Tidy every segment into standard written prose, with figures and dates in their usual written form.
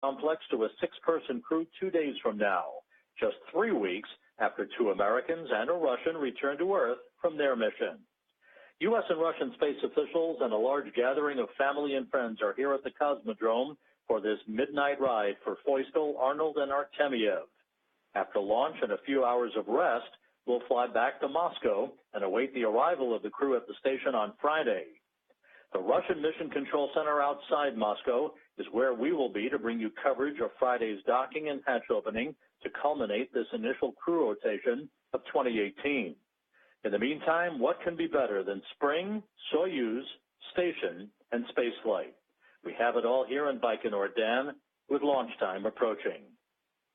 complex to a 6-person crew 2 days from now, just 3 weeks after 2 Americans and a Russian returned to Earth from their mission. U.S. and Russian space officials and a large gathering of family and friends are here at the Cosmodrome for this midnight ride for Feustel, Arnold, and Artemyev. After launch and a few hours of rest, we'll fly back to Moscow and await the arrival of the crew at the station on Friday. The Russian Mission Control Center outside Moscow is where we will be to bring you coverage of Friday's docking and hatch opening to culminate this initial crew rotation of 2018. In the meantime, what can be better than spring, Soyuz, station, and spaceflight? We have it all here in Baikonur, Dan, with launch time approaching.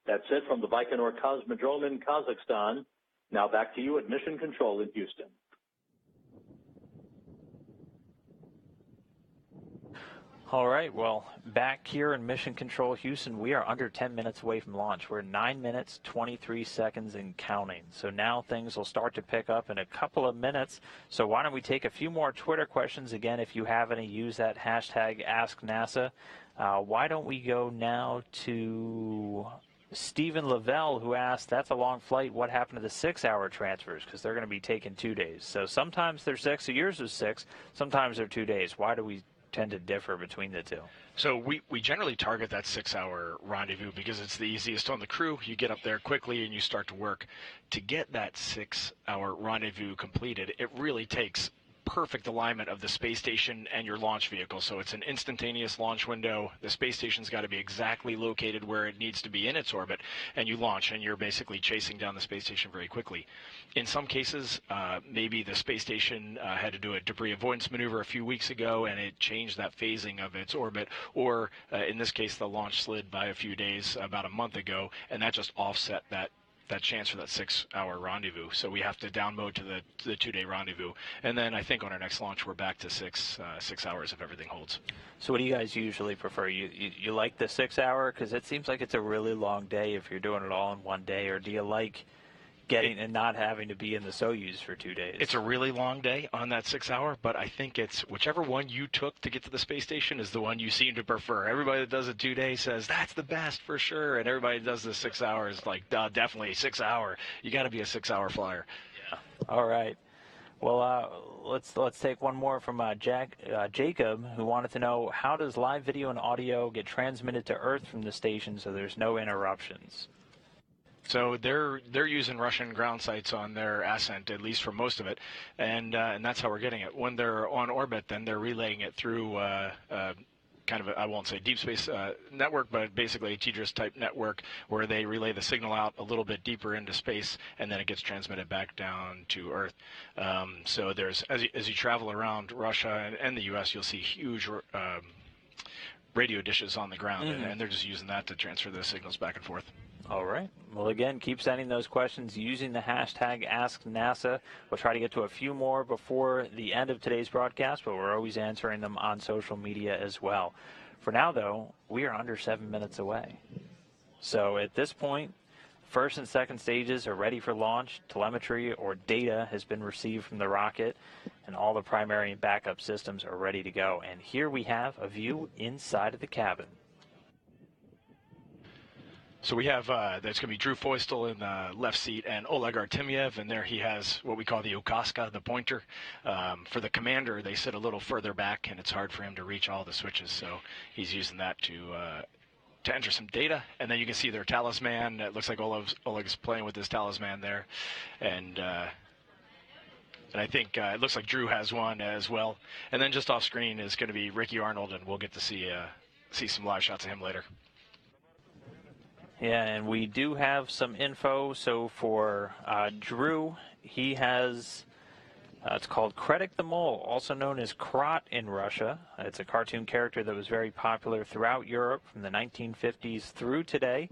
That's it from the Baikonur Cosmodrome in Kazakhstan. Now back to you at Mission Control in Houston. All right, well, back here in Mission Control Houston, we are under 10 minutes away from launch. We're 9 minutes, 23 seconds and counting. So now things will start to pick up in a couple of minutes. So why don't we take a few more Twitter questions. Again, if you have any, use that hashtag AskNASA. Why don't we go now to Stephen Lavelle, who asked, that's a long flight, what happened to the 6-hour transfers? Because they're going to be taking 2 days. So sometimes they're 6, so yours was 6, sometimes they're 2 days. Why do we tend to differ between the two? So we generally target that 6-hour rendezvous because it's the easiest on the crew. You get up there quickly and you start to work. To get that 6-hour rendezvous completed, it really takes perfect alignment of the space station and your launch vehicle. So it's an instantaneous launch window. The space station's got to be exactly located where it needs to be in its orbit, and you launch, and you're basically chasing down the space station very quickly. In some cases, maybe the space station had to do a debris avoidance maneuver a few weeks ago, and it changed that phasing of its orbit, or in this case, the launch slid by a few days about a month ago, and that just offset that chance for that 6-hour rendezvous. So we have to down mode to the 2-day rendezvous. And then I think on our next launch, we're back to 6 hours if everything holds. So what do you guys usually prefer? You like the 6-hour? Because it seems like it's a really long day if you're doing it all in one day. Or do you like getting and not having to be in the Soyuz for 2 days? It's a really long day on that 6-hour, but I think it's whichever one you took to get to the space station is the one you seem to prefer. Everybody that does a 2-day says that's the best for sure, and everybody that does the 6 hours like definitely 6-hour. You got to be a 6-hour flyer. Yeah. All right. Well, let's take one more from Jacob, who wanted to know, how does live video and audio get transmitted to Earth from the station so there's no interruptions? So they're using Russian ground sites on their ascent, at least for most of it, and that's how we're getting it. When they're on orbit, then they're relaying it through kind of I won't say deep space network, but basically a TDRS type network where they relay the signal out a little bit deeper into space, and then it gets transmitted back down to Earth. So there's as you travel around Russia and the U.S., you'll see huge radio dishes on the ground, and they're just using that to transfer the signals back and forth. All right. Well, again, keep sending those questions using the hashtag AskNASA. We'll try to get to a few more before the end of today's broadcast, but we're always answering them on social media as well. For now, though, we are under 7 minutes away. So at this point, first and second stages are ready for launch. Telemetry or data has been received from the rocket, and all the primary and backup systems are ready to go. And here we have a view inside of the cabin. So we have, that's going to be Drew Feustel in the left seat and Oleg Artemyev, and there he has what we call the Ukaska, the pointer. For the commander, they sit a little further back, and it's hard for him to reach all the switches, so he's using that to enter some data. And then you can see their talisman. It looks like Oleg's playing with his talisman there. And I think it looks like Drew has one as well. And then just off screen is going to be Ricky Arnold, and we'll get to see some live shots of him later. Yeah, and we do have some info. So for Drew, he has, it's called Kredek the Mole, also known as Krot in Russia. It's a cartoon character that was very popular throughout Europe from the 1950s through today.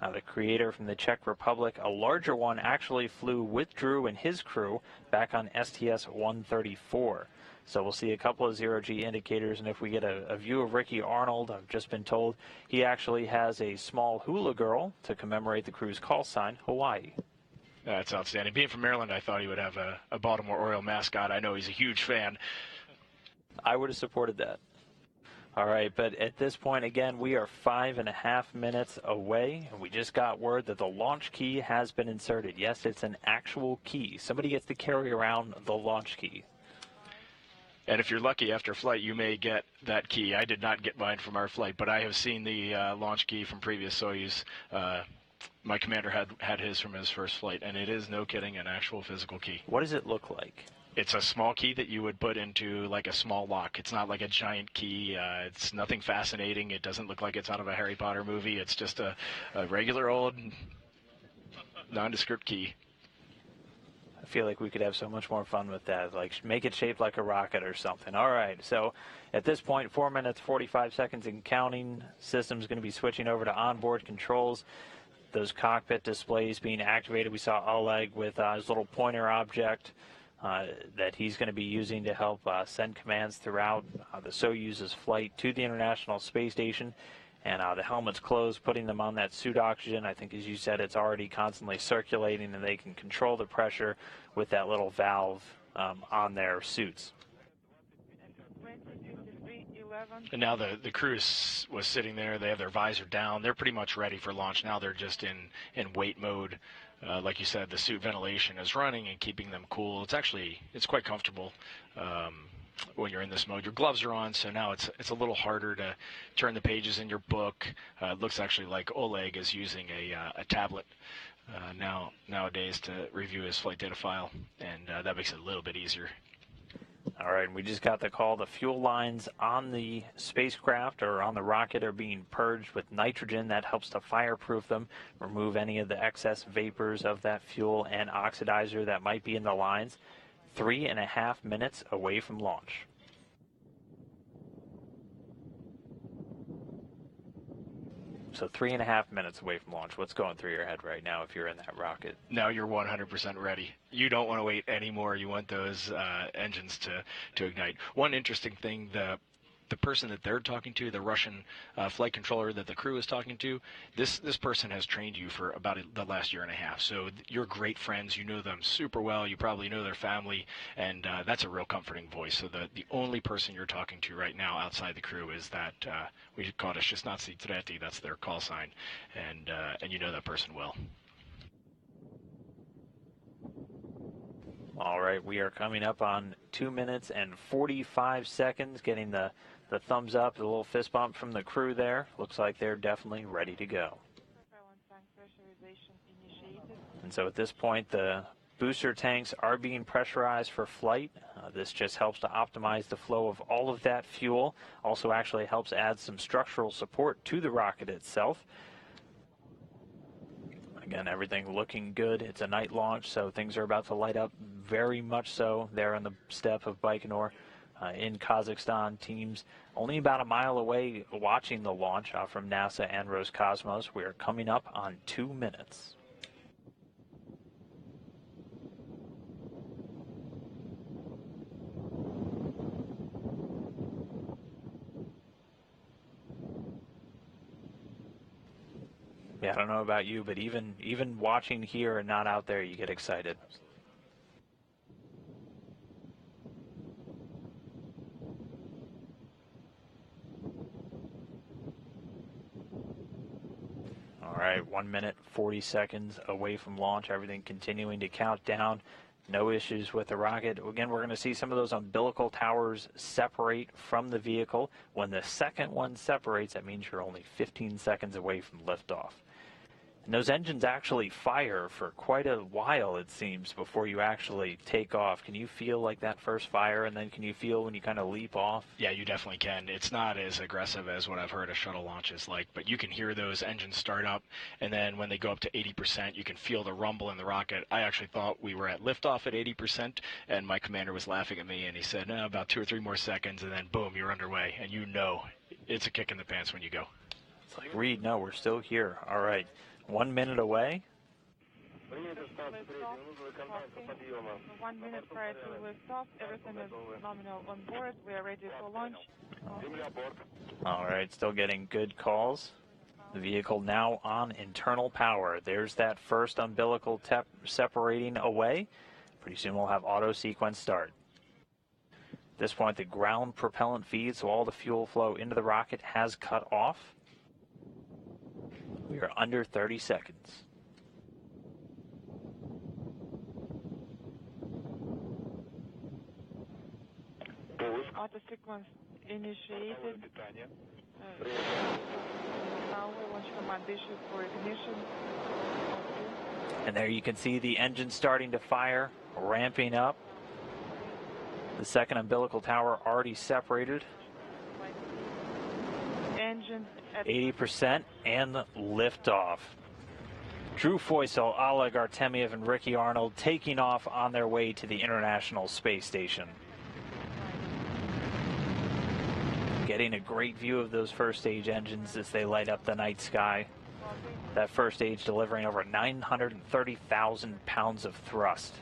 The creator from the Czech Republic, a larger one, actually flew with Drew and his crew back on STS-134. So we'll see a couple of zero-G indicators, and if we get a view of Ricky Arnold, I've just been told he actually has a small hula girl to commemorate the crew's call sign, Hawaii. That's outstanding. Being from Maryland, I thought he would have a Baltimore Oriole mascot. I know he's a huge fan. I would have supported that. All right, but at this point, again, we are 5.5 minutes away, and we just got word that the launch key has been inserted. Yes, it's an actual key. Somebody gets to carry around the launch key. And if you're lucky after flight, you may get that key. I did not get mine from our flight, but I have seen the launch key from previous Soyuz. My commander had his from his first flight, and it is, no kidding, an actual physical key. What does it look like? It's a small key that you would put into like a small lock. It's not like a giant key. It's nothing fascinating. It doesn't look like it's out of a Harry Potter movie. It's just a regular old nondescript key. I feel like we could have so much more fun with that, like make it shaped like a rocket or something. All right, so at this point, 4 minutes, 45 seconds and counting. System's going to be switching over to onboard controls. Those cockpit displays being activated. We saw Oleg with his little pointer object that he's going to be using to help send commands throughout the Soyuz's flight to the International Space Station. And the helmet's closed, putting them on that suit oxygen. I think, as you said, it's already constantly circulating, and they can control the pressure with that little valve on their suits. And now the crew was sitting there. They have their visor down. They're pretty much ready for launch. Now they're just in wait mode. Like you said, the suit ventilation is running and keeping them cool. It's quite comfortable when you're in this mode. Your gloves are on, so now it's a little harder to turn the pages in your book. It looks actually like Oleg is using a tablet nowadays to review his flight data file, and that makes it a little bit easier. All right, and we just got the call. The fuel lines on the spacecraft or on the rocket are being purged with nitrogen. That helps to fireproof them, remove any of the excess vapors of that fuel and oxidizer that might be in the lines. 3.5 minutes away from launch. So 3.5 minutes away from launch. What's going through your head right now if you're in that rocket? Now you're 100% ready. You don't want to wait anymore. You want those engines to ignite. One interesting thing, the person that they're talking to, the Russian flight controller that the crew is talking to, this person has trained you for about the last year and a half. So you're great friends. You know them super well. You probably know their family, and that's a real comforting voice. So the only person you're talking to right now outside the crew is that we call it a 16:30. That's their call sign, and you know that person well. All right, we are coming up on 2 minutes and 45 seconds, getting the thumbs up, the little fist bump from the crew there. Looks like they're definitely ready to go. And so at this point, the booster tanks are being pressurized for flight. This just helps to optimize the flow of all of that fuel. Also actually helps add some structural support to the rocket itself. Again, everything looking good. It's a night launch, so things are about to light up very much so there on the steppe of Baikonur in Kazakhstan. Teams only about a mile away watching the launch from NASA and Roscosmos. We are coming up on 2 minutes. Yeah, I don't know about you, but even watching here and not out there, you get excited. All right, 1 minute, 40 seconds away from launch. Everything continuing to count down. No issues with the rocket. Again, we're going to see some of those umbilical towers separate from the vehicle. When the second one separates, that means you're only 15 seconds away from liftoff. And those engines actually fire for quite a while, it seems, before you actually take off. Can you feel like that first fire, and then can you feel when you kind of leap off? Yeah, you definitely can. It's not as aggressive as what I've heard a shuttle launch is like, but you can hear those engines start up, and then when they go up to 80%, you can feel the rumble in the rocket. I actually thought we were at liftoff at 80%, and my commander was laughing at me, and he said, no, about 2 or 3 more seconds, and then boom, you're underway, and you know it's a kick in the pants when you go. It's like, Reed, no, we're still here. All right. 1 minute away. 1 minute prior to liftoff, everything is nominal on board. We are ready for launch. All right, still getting good calls. The vehicle now on internal power. There's that first umbilical separating away. Pretty soon we'll have auto sequence start. this point, the ground propellant feed, so all the fuel flow into the rocket, has cut off. We are under 30 seconds. Auto sequence initiated. Now we launch command issued for ignition. And there you can see the engine starting to fire, ramping up. The second umbilical tower already separated. Engine at 80% and liftoff. Drew Feustel, Oleg Artemyev, and Ricky Arnold taking off on their way to the International Space Station. Getting a great view of those first stage engines as they light up the night sky. That first stage delivering over 930,000 pounds of thrust.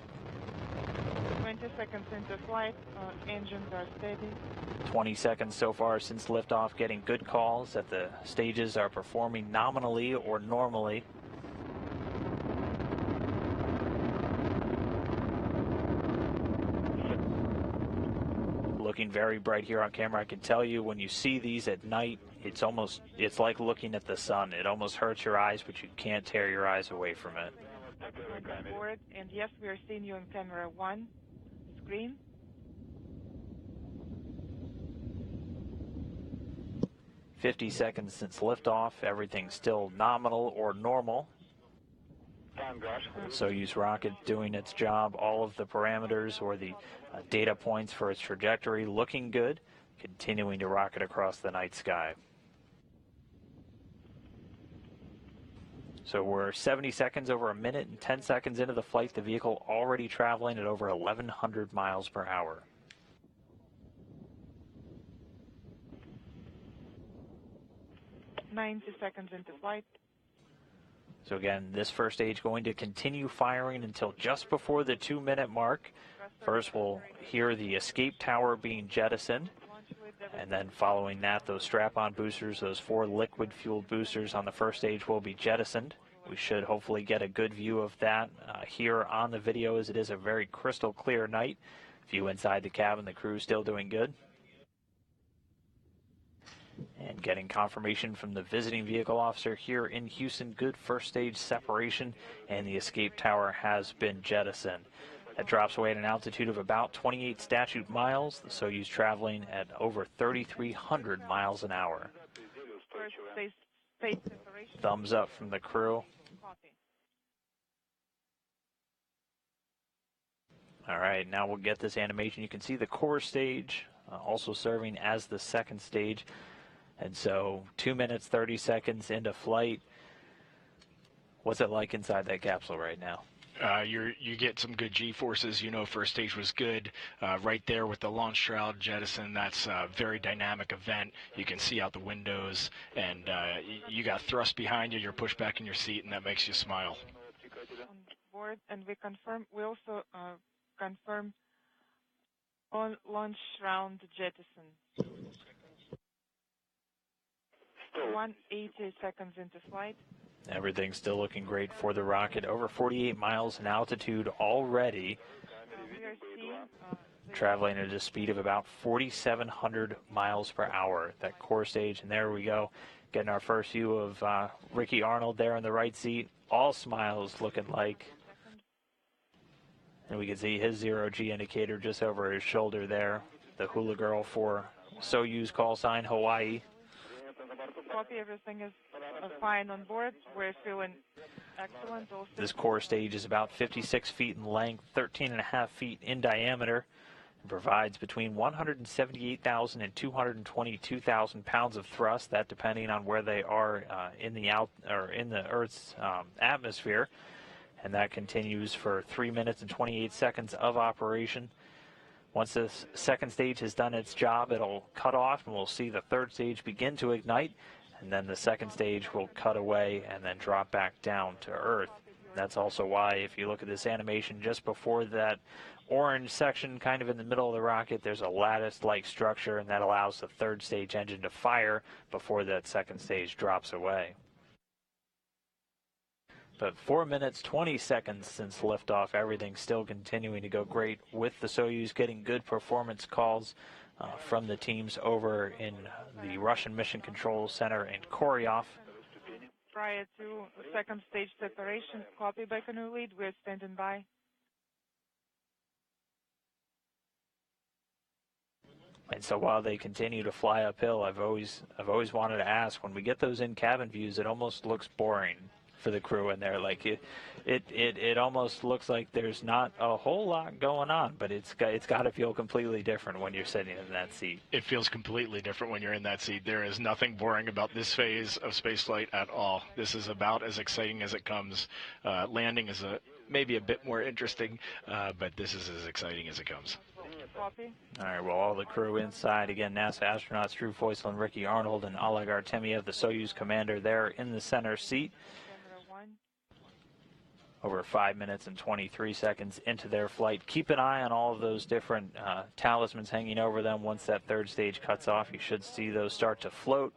20 seconds into flight, engines are steady. 20 seconds so far since liftoff, getting good calls that the stages are performing nominally or normally. Looking very bright here on camera. I can tell you when you see these at night, it's like looking at the sun. It almost hurts your eyes, but you can't tear your eyes away from it. Board, and yes, we are seeing you on camera 1 screen. "50 seconds since liftoff, everything's still nominal or normal. Soyuz rocket doing its job, all of the parameters or the data points for its trajectory looking good, continuing to rocket across the night sky. So we're 70 seconds, over a minute and 10 seconds into the flight, the vehicle already traveling at over 1,100 miles per hour. "90 seconds into flight. So again, this first stage going to continue firing until just before the 2-minute mark. First, we'll hear the escape tower being jettisoned. And then following that, those strap-on boosters, those 4 liquid-fueled boosters on the first stage will be jettisoned. We should hopefully get a good view of that here on the video, as it is a very crystal clear night. View inside the cabin, the crew still doing good. And getting confirmation from the visiting vehicle officer here in Houston, good first stage separation, and the escape tower has been jettisoned. That drops away at an altitude of about 28 statute miles, the Soyuz traveling at over 3,300 miles an hour. First stage separation. Thumbs up from the crew. Copy. All right, now we'll get this animation. You can see the core stage also serving as the second stage. And so 2 minutes, 30 seconds into flight. What's it like inside that capsule right now? You get some good G-forces. You know, first stage was good. Right there with the launch shroud jettison, that's a very dynamic event. You can see out the windows, and you got thrust behind you. You're pushed back in your seat, and that makes you smile. On board, and we also confirm on launch shroud jettison. 180 seconds into flight. Everything's still looking great for the rocket. Over 48 miles in altitude already. We are seeing Traveling at a speed of about 4,700 miles per hour. That core stage, and there we go. Getting our first view of Ricky Arnold there in the right seat. All smiles looking like. And we can see his 0G indicator just over his shoulder there. The hula girl for Soyuz call sign Hawaii. Copy, everything is fine on board. We're feeling excellent. Also, This core stage is about 56 feet in length, 13.5 feet in diameter, and provides between 178,000 and 222,000 pounds of thrust. That depending on where they are in the Earth's atmosphere, and that continues for 3 minutes and 28 seconds of operation. Once this second stage has done its job, it'll cut off, and we'll see the third stage begin to ignite, and then the second stage will cut away and then drop back down to Earth. That's also why, if you look at this animation, just before that orange section kind of in the middle of the rocket, there's a lattice-like structure, and that allows the third stage engine to fire before that second stage drops away. But 4 minutes, 20 seconds since liftoff. Everything's still continuing to go great with the Soyuz, getting good performance calls from the teams over in the Russian Mission Control Center in Koryov. Prior to second stage separation, copy Baikonur lead. We're standing by. And so while they continue to fly uphill, I've always wanted to ask, when we get those in-cabin views, it almost looks boring for the crew in there. Like it almost looks like there's not a whole lot going on, but it's got to feel completely different when you're sitting in that seat. It feels completely different when you're in that seat. There is nothing boring about this phase of spaceflight at all. This is about as exciting as it comes. Landing is maybe a bit more interesting, but this is as exciting as it comes. Copy. All right, well, all the crew inside. Again, NASA astronauts Drew Feustel and Ricky Arnold and Oleg Artemyev, the Soyuz commander, there in the center seat. Over 5 minutes and 23 seconds into their flight. Keep an eye on all of those different talismans hanging over them. Once that third stage cuts off, you should see those start to float,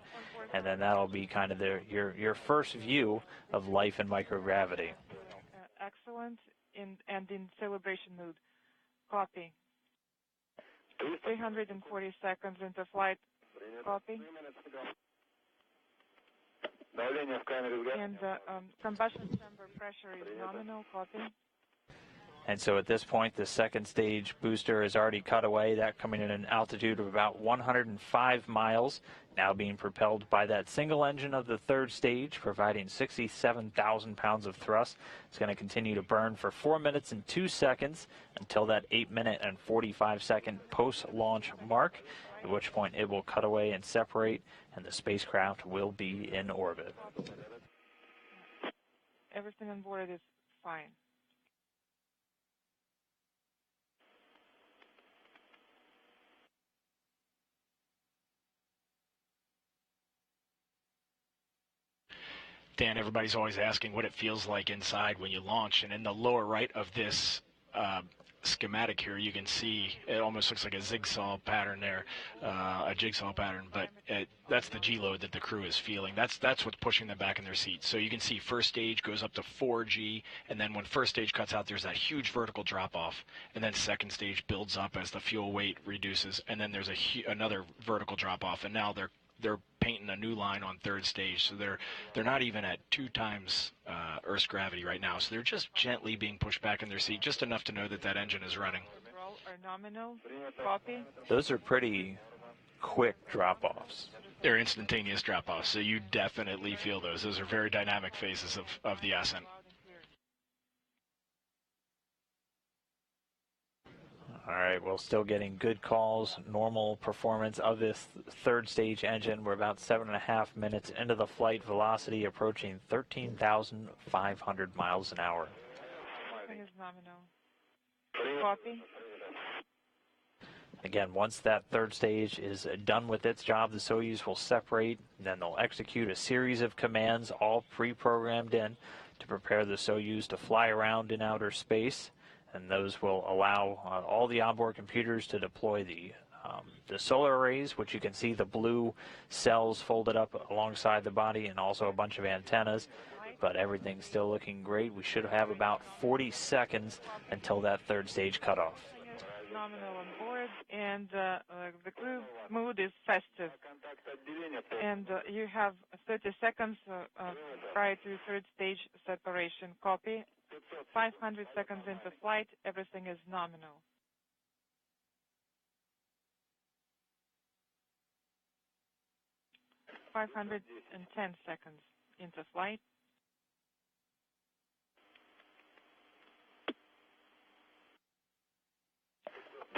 and then that'll be kind of your first view of life in microgravity. Excellent, and in celebration mood. Copy. 340 seconds into flight. Copy. And combustion chamber pressure is nominal. Copy. And so at this point, the second stage booster is already cut away. That coming in an altitude of about 105 miles, now being propelled by that single engine of the third stage, providing 67,000 pounds of thrust. It's going to continue to burn for 4 minutes and 2 seconds until that 8 minute and 45 second post-launch mark, at which point it will cut away and separate, and the spacecraft will be in orbit. Everything on board is fine. Dan, everybody's always asking what it feels like inside when you launch, and in the lower right of this schematic here, you can see it almost looks like a zigzag pattern there, a jigsaw pattern, but that's the G-load that the crew is feeling. That's what's pushing them back in their seats. So you can see first stage goes up to 4G, and then when first stage cuts out, there's that huge vertical drop-off, and then second stage builds up as the fuel weight reduces, and then there's another vertical drop-off, and now they're painting a new line on third stage, so they're not even at 2 times Earth's gravity right now, so they're just gently being pushed back in their seat, just enough to know that that engine is running. Nominal. Copy. Those are pretty quick drop-offs. They're instantaneous drop-offs, so you definitely feel those. Those are very dynamic phases of the ascent. All right, well, still getting good calls, normal performance of this third stage engine. We're about 7.5 minutes into the flight, velocity approaching 13,500 miles an hour. Everything is nominal. Copy. Again, once that third stage is done with its job, the Soyuz will separate, and then they'll execute a series of commands, all pre-programmed in, to prepare the Soyuz to fly around in outer space. And those will allow all the onboard computers to deploy the solar arrays, which you can see the blue cells folded up alongside the body, and also a bunch of antennas. But everything's still looking great. We should have about 40 seconds until that third stage cutoff. Nominal on board, and the crew mood is festive. And you have 30 seconds prior to third stage separation. Copy. 500 seconds into flight, everything is nominal. .510 seconds into flight.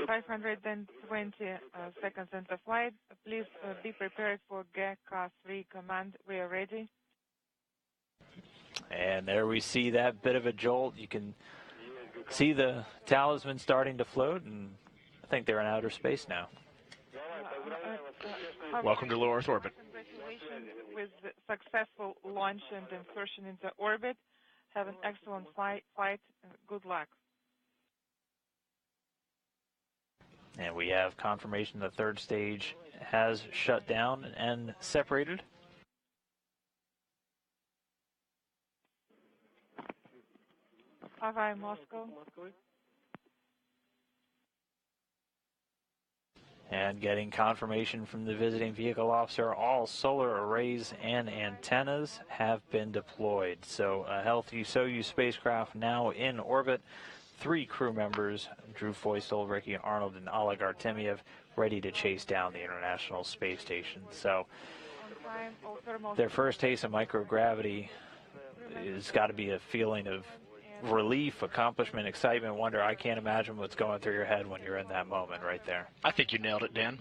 520 seconds into flight. Please be prepared for GK3 command. We are ready. And there we see that bit of a jolt. You can see the talisman starting to float, and I think they're in outer space now. Welcome to low Earth orbit. Congratulations with the successful launch and insertion into orbit. Have an excellent flight. Good luck. And we have confirmation the third stage has shut down and separated. Hawaii, Moscow. And getting confirmation from the visiting vehicle officer, all solar arrays and antennas have been deployed. So a healthy Soyuz spacecraft now in orbit. 3 crew members, Drew Feustel, Ricky Arnold, and Oleg Artemyev, ready to chase down the International Space Station. So their first taste of microgravity has got to be a feeling of relief, accomplishment, excitement, wonder. I can't imagine what's going through your head when you're in that moment right there. I think you nailed it, Dan.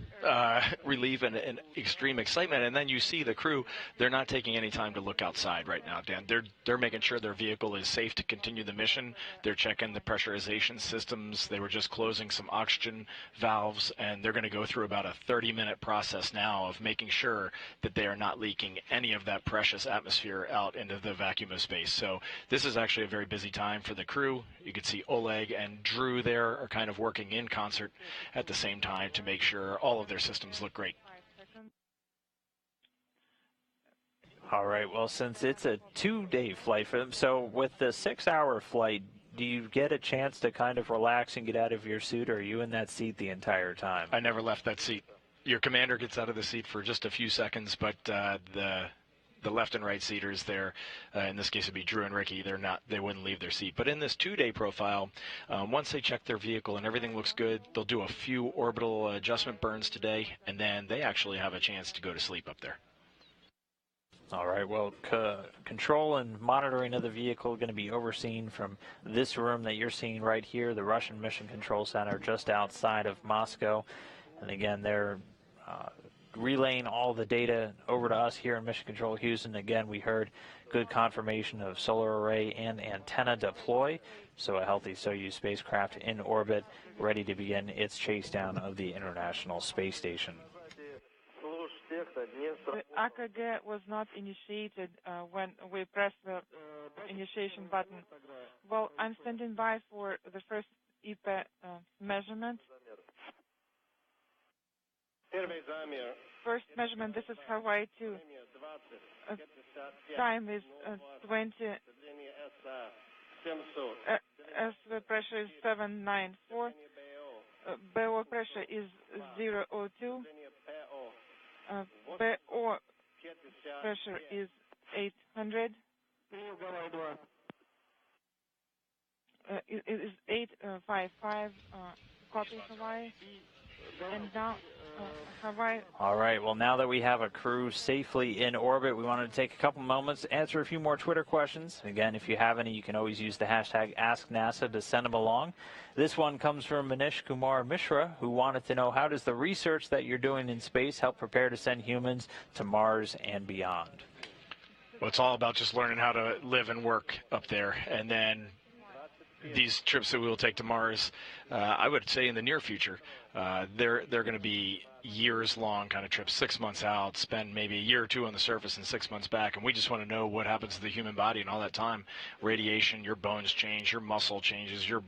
Relief and extreme excitement, and then you see the crew. They're not taking any time to look outside right now, Dan. They're making sure their vehicle is safe to continue the mission. They're checking the pressurization systems. They were just closing some oxygen valves, and they're going to go through about a 30-minute process now of making sure that they are not leaking any of that precious atmosphere out into the vacuum of space. So this is actually a very busy time for the crew. You can see Oleg and Drew there are kind of working in concert at the same time to make sure all of their systems look great. All right, well, since it's a 2-day flight for them, so with the 6-hour flight, do you get a chance to kind of relax and get out of your suit, or are you in that seat the entire time? I never left that seat. Your commander gets out of the seat for just a few seconds, but the left and right seaters there, in this case it'd be Drew and Ricky, they wouldn't leave their seat. But in this 2-day profile, once they check their vehicle and everything looks good, they'll do a few orbital adjustment burns today, and then they actually have a chance to go to sleep up there. All right, well, control and monitoring of the vehicle going to be overseen from this room that you're seeing right here, the Russian Mission Control Center just outside of Moscow. And again, they're relaying all the data over to us here in Mission Control Houston. Again, we heard good confirmation of solar array and antenna deploy. So a healthy Soyuz spacecraft in orbit, ready to begin its chase down of the International Space Station. The AKG was not initiated when we pressed the initiation button. Well, I'm standing by for the first IPA measurement. First measurement, this is Hawaii 2. Time is 20. As the pressure is 794. BO pressure is 002. BO pressure is 800. It is 855. Copy Hawaii. And now Hawaii. All right, well, now that we have a crew safely in orbit, we wanted to take a couple moments to answer a few more Twitter questions. Again, if you have any, you can always use the hashtag AskNASA to send them along. This one comes from Manish Kumar Mishra, who wanted to know, how does the research that you're doing in space help prepare to send humans to Mars and beyond? Well, it's all about just learning how to live and work up there, and then these trips that we will take to Mars, I would say in the near future, they're going to be years-long kind of trips, 6 months out, spend maybe a year or two on the surface and 6 months back, and we just want to know what happens to the human body and all that time. Radiation, your bones change, your muscle changes, your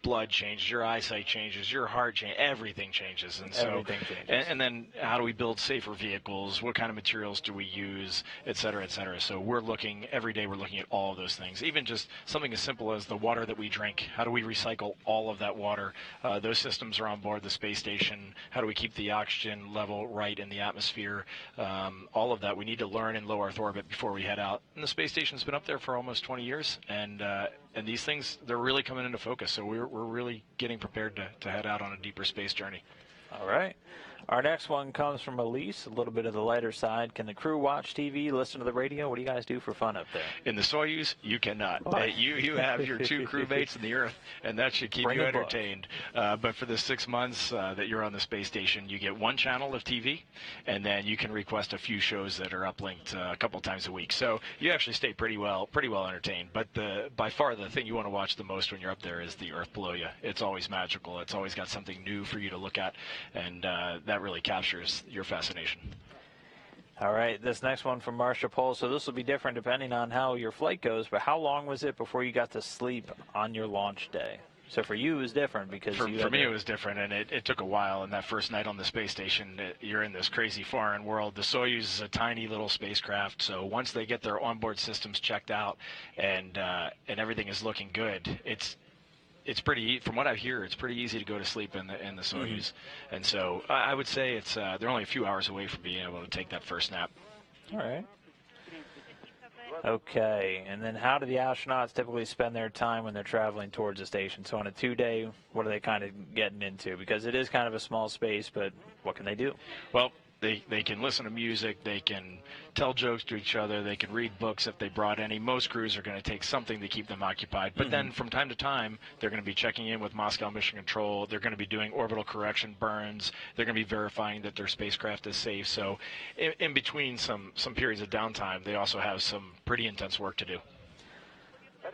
blood changes, your eyesight changes, your heart changes, everything changes. And so, everything changes. And then how do we build safer vehicles? What kind of materials do we use, et cetera, et cetera. So we're looking, every day we're looking at all of those things. Even just something as simple as the water that we drink. How do we recycle all of that water? Those systems are on board the space station. How do we keep the oxygen level right in the atmosphere? All of that we need to learn in low Earth orbit before we head out. And the space station's been up there for almost 20 years, and these things, they're really coming into focus. So we're really getting prepared to head out on a deeper space journey. All right. Our next one comes from Elise, a little bit of the lighter side. Can the crew watch TV, listen to the radio? What do you guys do for fun up there? In the Soyuz, you cannot. You have your two crewmates in the Earth, and that should keep you entertained. But for the 6 months that you're on the space station, you get one channel of TV, and then you can request a few shows that are uplinked a couple times a week. So you actually stay pretty well entertained. But by far the thing you want to watch the most when you're up there is the Earth below you. It's always magical. It's always got something new for you to look at, and that really captures your fascination. All right, this next one from Marcia Pohl. So this will be different depending on how your flight goes, but how long was it before you got to sleep on your launch day? So for you, it was different because for me it was different, and it took a while. And that first night on the space station, you're in this crazy foreign world. The Soyuz is a tiny little spacecraft, so once they get their onboard systems checked out and everything is looking good, it's pretty. From what I hear, it's pretty easy to go to sleep in the Soyuz. And so I would say it's they're only a few hours away from being able to take that first nap. All right. Okay, and then how do the astronauts typically spend their time when they're traveling towards the station? So on a 2-day, what are they kind of getting into? Because it is kind of a small space, but what can they do? Well, they can listen to music, they can tell jokes to each other, they can read books if they brought any. Most crews are going to take something to keep them occupied. But then from time to time, they're going to be checking in with Moscow Mission Control. They're going to be doing orbital correction burns. They're going to be verifying that their spacecraft is safe. So in between some periods of downtime, they also have some pretty intense work to do.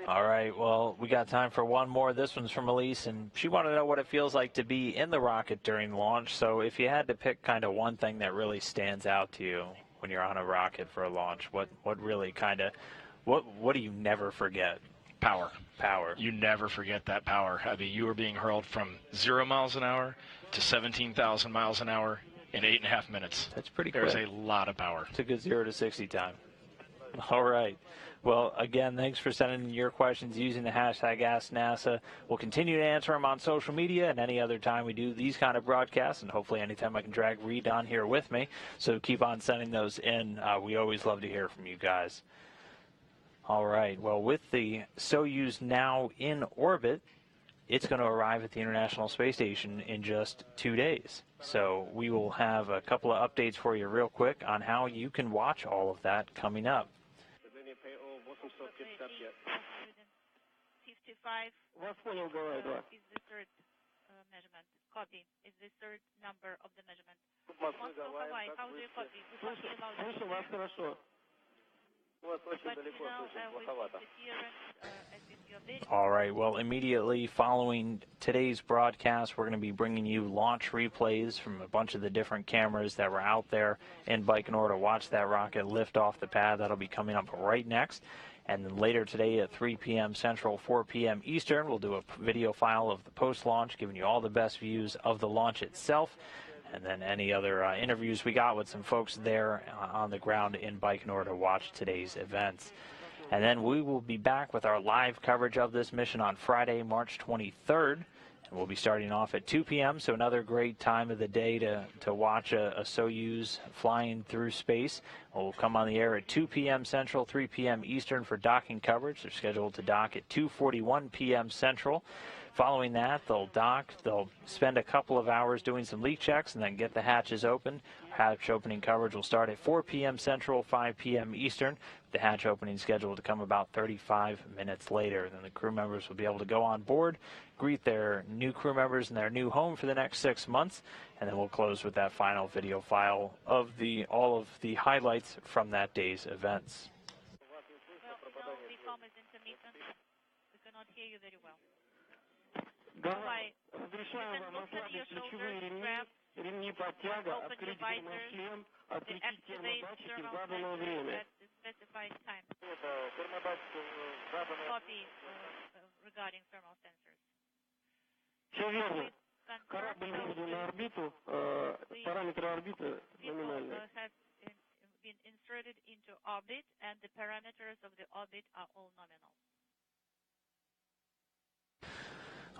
All right, well, we got time for one more. This one's from Elise, and she wanted to know what it feels like to be in the rocket during launch. So if you had to pick kind of one thing that really stands out to you when you're on a rocket for a launch, what really kind of, what do you never forget? Power. Power. You never forget that power. I mean, you are being hurled from 0 miles an hour to 17,000 miles an hour in 8.5 minutes. That's pretty quick. There's a lot of power. It's a good 0 to 60 time. All right. Well, again, thanks for sending in your questions using the hashtag AskNASA. We'll continue to answer them on social media and any other time we do these kind of broadcasts, and hopefully anytime I can drag Reed on here with me. So keep on sending those in. We always love to hear from you guys. All right. Well, with the Soyuz now in orbit, it's going to arrive at the International Space Station in just 2 days. So we will have a couple of updates for you real quick on how you can watch all of that coming up. 55 is the third measurement. Copy is the third number of the measurement. Moscow, Hawaii, how do you copy? But you know, with interference, I think you're very... All right, well, immediately following today's broadcast, we're going to be bringing you launch replays from a bunch of the different cameras that were out there in Baikonur to watch that rocket lift off the pad. That'll be coming up right next. And then later today at 3 p.m. Central, 4 p.m. Eastern, we'll do a video file of the post-launch, giving you all the best views of the launch itself. And then any other interviews we got with some folks there on the ground in Baikonur to watch today's events. And then we will be back with our live coverage of this mission on Friday, March 23rd. And we'll be starting off at 2 p.m., so another great time of the day to watch a Soyuz flying through space. We'll come on the air at 2 p.m. Central, 3 p.m. Eastern for docking coverage. They're scheduled to dock at 2:41 p.m. Central. Following that, they'll dock. They'll spend a couple of hours doing some leak checks and then get the hatches open. Hatch opening coverage will start at 4 p.m. Central, 5 p.m. Eastern. The hatch opening scheduled to come about 35 minutes later. Then the crew members will be able to go on board, greet their new crew members in their new home for the next 6 months, and then we'll close with that final video file of all of the highlights from that day's events. Well, the comm is intermittent. We cannot hear you very well. Hawaii, you can loosen your shoulders, grab, open your visors, deactivate thermal sensors at the specified time. Copy regarding thermal sensors. Vehicle has been inserted into orbit, and the parameters of the orbit are all nominal.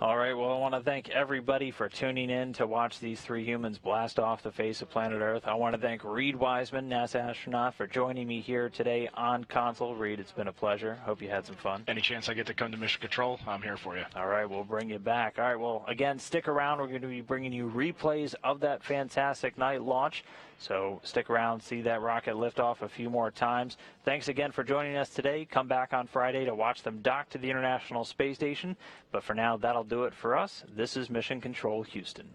All right, well, I want to thank everybody for tuning in to watch these three humans blast off the face of planet Earth. I want to thank Reed Wiseman, NASA astronaut, for joining me here today on Console. Reed, it's been a pleasure. Hope you had some fun. Any chance I get to come to Mission Control, I'm here for you. All right, we'll bring you back. All right, well, again, stick around. We're going to be bringing you replays of that fantastic night launch. So stick around, see that rocket lift off a few more times. Thanks again for joining us today. Come back on Friday to watch them dock to the International Space Station. But for now, that'll do it for us. This is Mission Control Houston.